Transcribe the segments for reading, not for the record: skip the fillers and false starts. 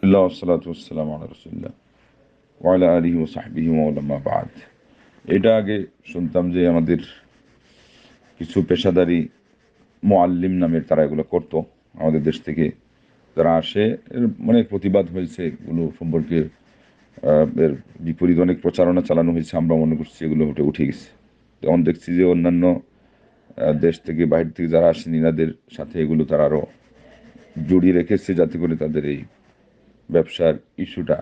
বিসমিল্লাহ ওয়াসসালাতু ওয়াসসালামু আলা রাসূলিল্লাহ ওয়া আলা আলিহি ওয়া সাহবিহি ওয়া আম্মা বা'দ। এটা আগে শুনতাম যে আমাদের কিছু পেশাদারী মুআল্লিম নামের তারা এগুলো করতো আমাদের দেশ থেকে যারা আসে, এর অনেক প্রতিবাদ হয়েছে এগুলো সম্পর্কে। এর বিপরীত অনেক প্রচারণা চালানো হয়েছে, আমরা মনে করছি এগুলো উঠে গেছে। তখন দেখছি যে অন্যান্য দেশ থেকে বাইরে থেকে যারা আসেন ইনাদের সাথে এগুলো তারা আরও জড়িয়ে রেখেছে যাতে করে তাদের এই ব্যবসার ইস্যুটা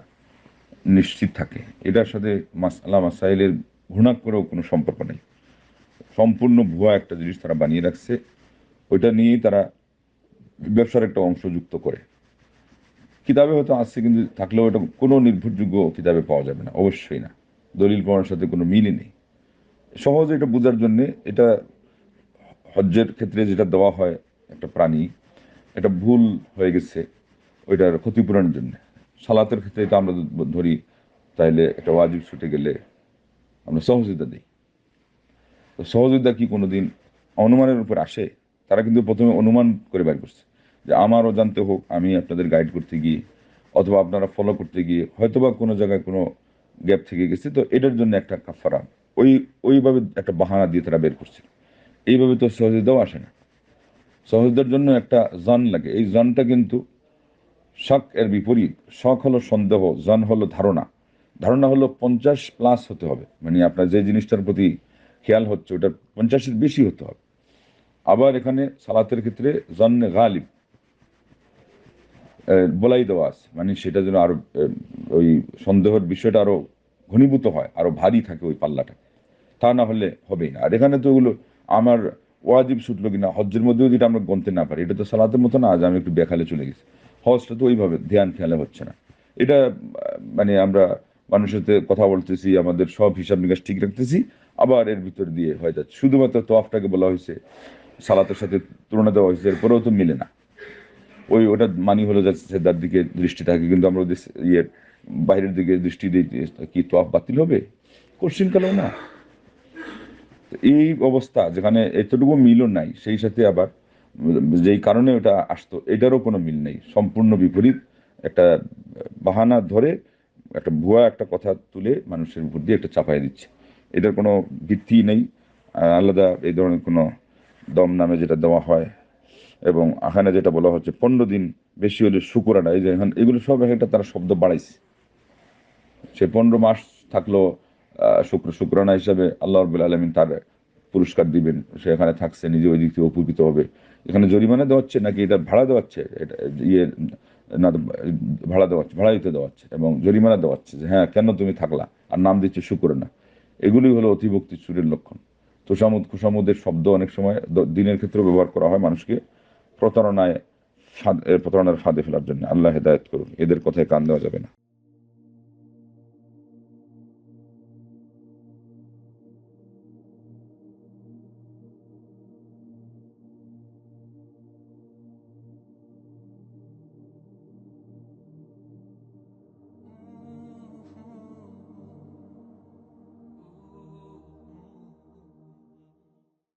নিশ্চিত থাকে। এটার সাথে মাসআলা মাসাইলের ঘুণাক করেও কোনো সম্পর্ক নেই। সম্পূর্ণ ভুয়া একটা জিনিস তারা বানিয়ে রাখছে, ওইটা নিয়েই তারা ব্যবসার একটা অংশ যুক্ত করে। কিতাবে হয়তো আছে, কিন্তু থাকলেও এটা কোনো নির্ভরযোগ্য কিতাবে পাওয়া যাবে না, অবশ্যই না। দলিল প্রমাণের সাথে কোনো মিলই নেই। সহজে এটা বোঝার জন্যে, এটা হজ্জের ক্ষেত্রে যেটা দেওয়া হয় একটা প্রাণী, এটা ভুল হয়ে গেছে ওইটার ক্ষতিপূরণের জন্য। সালাতের ক্ষেত্রে এটা আমরা ধরি, তাইলে একটা ওয়াজিব ছুটে গেলে আমরা সহযোগিতা দিই। তো সহযোগিতা কি কোনোদিন অনুমানের উপর আসে? তারা কিন্তু প্রথমে অনুমান করে বের করছে যে আমার অজান্তে হোক, আমি আপনাদের গাইড করতে গিয়ে অথবা আপনারা ফলো করতে গিয়ে হয়তোবা কোনো জায়গায় কোনো গ্যাপ থেকে গেছে, তো এটার জন্য একটা কাফারা, ওইভাবে একটা বাহানা দিয়ে তারা বের করছে। এইভাবে তো সহযোগিতাও আসে না। সহযোগিতার জন্য একটা জন লাগে। এই জনটা কিন্তু শক এর বিপরীত। শক হলো সন্দেহ, জন হলো ধারণা। ধারণা হলো 50+ হতে হবে, মানে আপনার যে জিনিসটার প্রতি খেয়াল হচ্ছে ওটা 50-এর বেশি হতে হবে। আবার এখানে সালাতের ক্ষেত্রে জন্নে গালিব বলাই দেওয়া আছে, মানে সেটা যেন আরো ওই সন্দেহের বিষয়টা আরো ঘনীভূত হয়, আরো ভারী থাকে ওই পাল্লাটা। তা না হলে হবেই না। আর এখানে তো ওগুলো আমার ওয়াজিব ছুটলো কিনা, হজ্জের মধ্যেও যেটা আমরা গণতে না পারি, এটা তো সালাতের মতো না। আজ আমি একটু বেখালে চলে গেছি, হজটা তো ওইভাবে ধ্যান খেয়ালে হচ্ছে না। এটা মানে আমরা মানুষের সাথে কথা বলতেছি, আমাদের সব হিসাব নিকাশ ঠিক রাখতেছি, আবার এর ভিতর দিয়ে হয়ে যাচ্ছে। শুধুমাত্র তোয়াফটাকে বলা হয়েছে, সালাতের সাথে তুলনা দেওয়া হয়েছে, এরপরেও তো মিলে না। ওটা মানি হলো যাচ্ছে সেদার দিকে দৃষ্টি থাকে, কিন্তু আমরা ওদের ইয়ের বাইরের দিকে দৃষ্টি দিই, কি তোয়াফ বাতিল হবে? কোশ্চিন কালেও না। এই অবস্থা যেখানে এতটুকু মিলও নাই, সেই সাথে আবার যেই কারণে ওটা আসতো এটারও কোনো মিল নেই, সম্পূর্ণ বিপরীত একটা বাহানা ধরে একটা ভুয়া একটা কথা তুলে মানুষের উপর দিয়ে একটা চাপাই দিচ্ছে। এটার কোনো ভিত্তি নেই। আলাদা এই ধরনের কোনো দম নামে যেটা দেওয়া হয়, এবং এখানে যেটা বলা হচ্ছে 15 দিন, বেশি হলে শুকুরানা, এই যে এখন এগুলো সব একটা তারা শব্দ বাড়াইছে। সে 15 মাস থাকলো, শুক্রানা হিসাবে আল্লাহ রাব্বুল আলামিন তার পুরস্কার দিবেন। সে এখানে থাকছে, নিজে ওই দিক থেকে উপকৃত হবে। এখানে জরিমানা দেওয়াচ্ছে নাকি এটা ভাড়া দেওয়াচ্ছে? এটা ইয়ে না, ভাড়া দেওয়াচ্ছে, ভাড়া দিতে দেওয়াচ্ছে এবং জরিমানা দেওয়াচ্ছে যে হ্যাঁ কেন তুমি থাকলা, আর নাম দিচ্ছে শুকরানা। এগুলি হলো অতিভক্তি চুরের লক্ষণ। তোষামুদ খুশামুদের শব্দ অনেক সময় দিনের ক্ষেত্রেও ব্যবহার করা হয় মানুষকে প্রতারণার ফাঁদে ফেলার জন্য। আল্লাহ হেদায়েত করুন, এদের কথায় কান দেওয়া যাবে না।